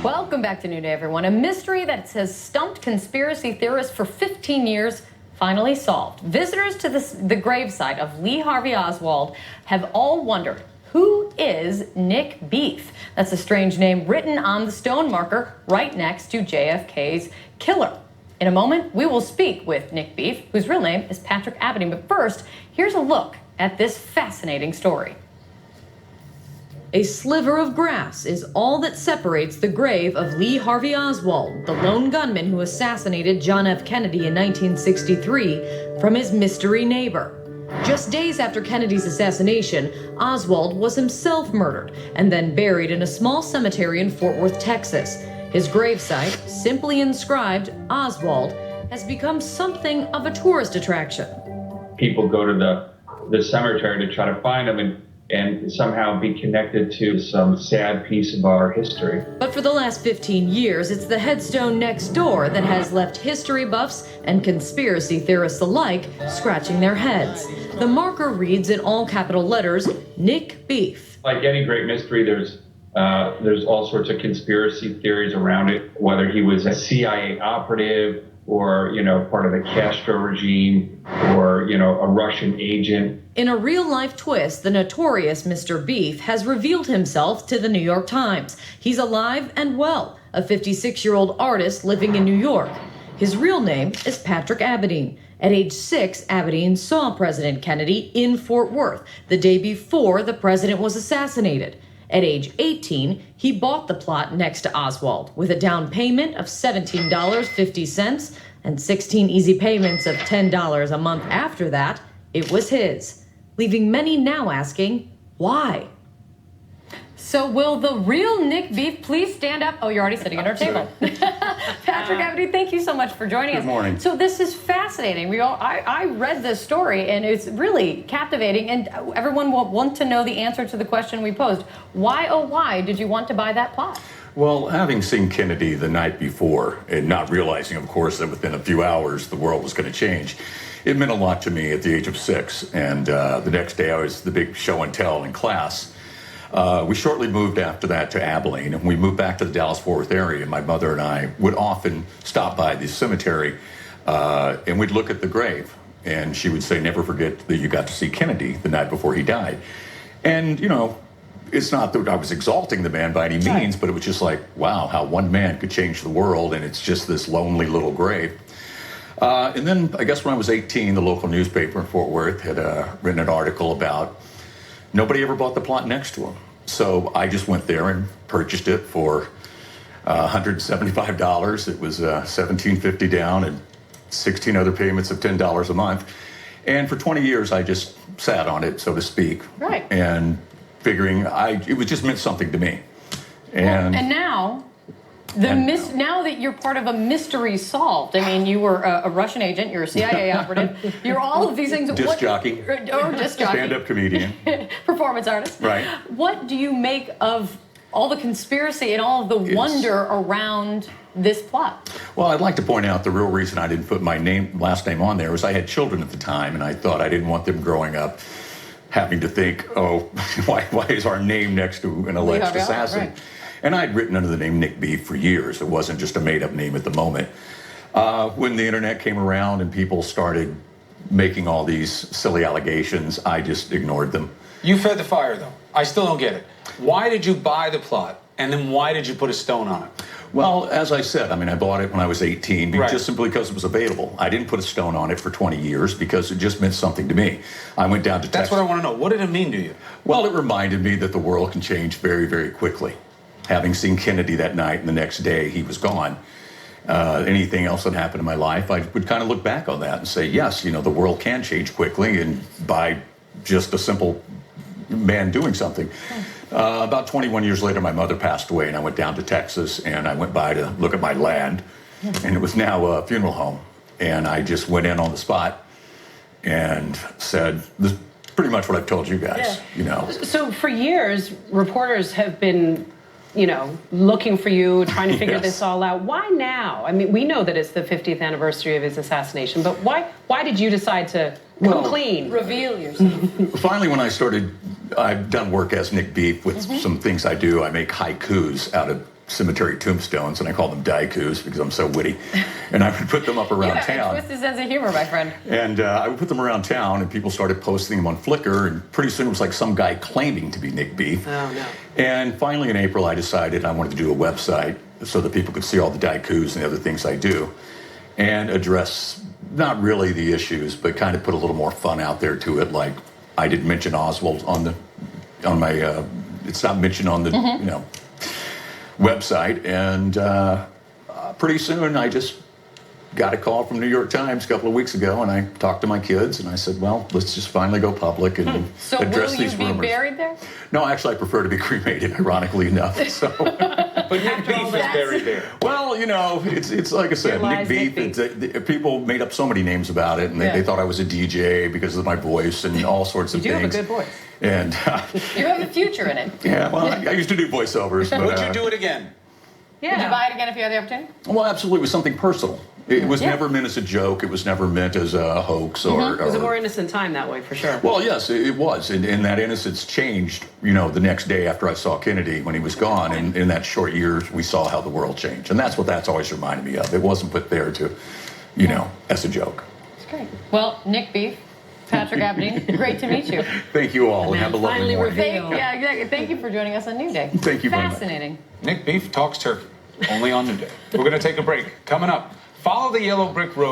Welcome back to New Day, everyone. A mystery that has stumped conspiracy theorists for 15 years finally solved. Visitors to the gravesite of Lee Harvey Oswald have all wondered, who is Nick Beef? That's a strange name written on the stone marker right next to JFK's killer. In a moment, we will speak with Nick Beef, whose real name is Patric Abedin. But first, here's a look at this fascinating story. A sliver of grass is all that separates the grave of Lee Harvey Oswald, the lone gunman who assassinated John F. Kennedy in 1963, from his mystery neighbor. Just days after Kennedy's assassination, Oswald was himself murdered and then buried in a small cemetery in Fort Worth, Texas. His gravesite, simply inscribed Oswald, has become something of a tourist attraction. People go to the cemetery to try to find him and somehow be connected to some sad piece of our history. But for the last 15 years, it's the headstone next door that has left history buffs and conspiracy theorists alike scratching their heads. The marker reads in all capital letters, Nick Beef. Like any great mystery, there's all sorts of conspiracy theories around it, whether he was a CIA operative or, part of the Castro regime or, a Russian agent. In a real-life twist, the notorious Mr. Beef has revealed himself to the New York Times. He's alive and well, a 56-year-old artist living in New York. His real name is Patric Abedin. At age 6, Abedin saw President Kennedy in Fort Worth the day before the president was assassinated. At age 18, he bought the plot next to Oswald with a down payment of $17.50 and 16 easy payments of $10 a month after that. It was his, leaving many now asking, why? So will the real Nick Beef please stand up? Oh, you're already sitting at our table. Patric Abedin, thank you so much for joining us. Good morning. So this is fascinating. I read this story, and it's really captivating, and everyone will want to know the answer to the question we posed. Why, oh why, did you want to buy that plot? Well, having seen Kennedy the night before and not realizing, of course, that within a few hours the world was going to change, it meant a lot to me at the age of 6. And the next day I was the big show and tell in class. We shortly moved after that to Abilene, and we moved back to the Dallas-Fort Worth area. My mother and I would often stop by the cemetery, and we'd look at the grave. And she would say, never forget that you got to see Kennedy the night before he died. And, it's not that I was exalting the man by any means, but it was just like, wow, how one man could change the world, and it's just this lonely little grave. And then, I guess when I was 18, the local newspaper in Fort Worth had written an article about nobody ever bought the plot next to him. So I just went there and purchased it for $175. It was $17.50 down and 16 other payments of $10 a month. And for 20 years, I just sat on it, so to speak. Right. And figuring it was just meant something to me. And now, now that you're part of a mystery solved, I mean, you were a Russian agent, you're a CIA operative, you're all of these things. Disc jockey. Or disc jockey. Stand-up comedian. Performance artist. Right. What do you make of all the conspiracy and all of the wonder around this plot? Well, I'd like to point out the real reason I didn't put my last name on there was I had children at the time, and I thought I didn't want them growing up having to think, oh, why is our name next to an alleged assassin? Right. And I'd written under the name Nick Beef for years. It wasn't just a made-up name at the moment. When the internet came around and people started making all these silly allegations, I just ignored them. You fed the fire, though. I still don't get it. Why did you buy the plot, and then why did you put a stone on it? Well, as I said, I bought it when I was 18, just simply because it was available. I didn't put a stone on it for 20 years because it just meant something to me. I went down to Texas. That's what I want to know. What did it mean to you? Well, it reminded me that the world can change very, very quickly. Having seen Kennedy that night and the next day he was gone, anything else that happened in my life, I would kind of look back on that and say, yes, the world can change quickly and by just a simple man doing something. About 21 years later, my mother passed away, and I went down to Texas, and I went by to look at my land, and it was now a funeral home. And I just went in on the spot and said, this is pretty much what I've told you guys, So for years, reporters have been, looking for you, trying to figure this all out. Why now? I mean, we know that it's the 50th anniversary of his assassination, but why did you decide to come clean? Reveal yourself. Finally, when I've done work as Nick Beef with some things I do. I make haikus out of cemetery tombstones, and I call them daikus because I'm so witty. And I would put them up You around have a town. twisted sense of humor, my friend. And I would put them around town, and people started posting them on Flickr, and pretty soon it was like some guy claiming to be Nick Beef. Oh, no. And finally in April, I decided I wanted to do a website so that people could see all the daikus and the other things I do, and address not really the issues, but kind of put a little more fun out there to it. Like I didn't mention Oswald on my, it's not mentioned on the, website. And pretty soon I just got a call from New York Times a couple of weeks ago, and I talked to my kids, and I said, well, let's just finally go public and So address will you these be rumors. buried there? No, actually, I prefer to be cremated, ironically enough. So, But Nick Beef is buried there. well, it's like I said, Here Nick lies Beef. Nick People made up so many names about it, and they thought I was a DJ because of my voice and all sorts of You do things. have a good voice. And You have a future in it. yeah, well, I used to do voiceovers. But, Would you do it again? Yeah. Would you buy it again if you had the opportunity? Well, absolutely. It was something personal. It was never meant as a joke. It was never meant as a hoax or. It was a more innocent time that way, for sure. Well, yes, it was. And that innocence changed, the next day after I saw Kennedy when he was gone. And in that short year, we saw how the world changed. And that's what that's always reminded me of. It wasn't put there to, as a joke. It's great. Well, Nick Beef, Patric Abedin, great to meet you. Thank you all, and have a lovely finally morning. revealed. Yeah, exactly. Thank you for joining us on New Day. Thank you very much. Fascinating. Nick Beef talks turkey. Only on New Day. We're going to take a break. Coming up, follow the yellow brick road.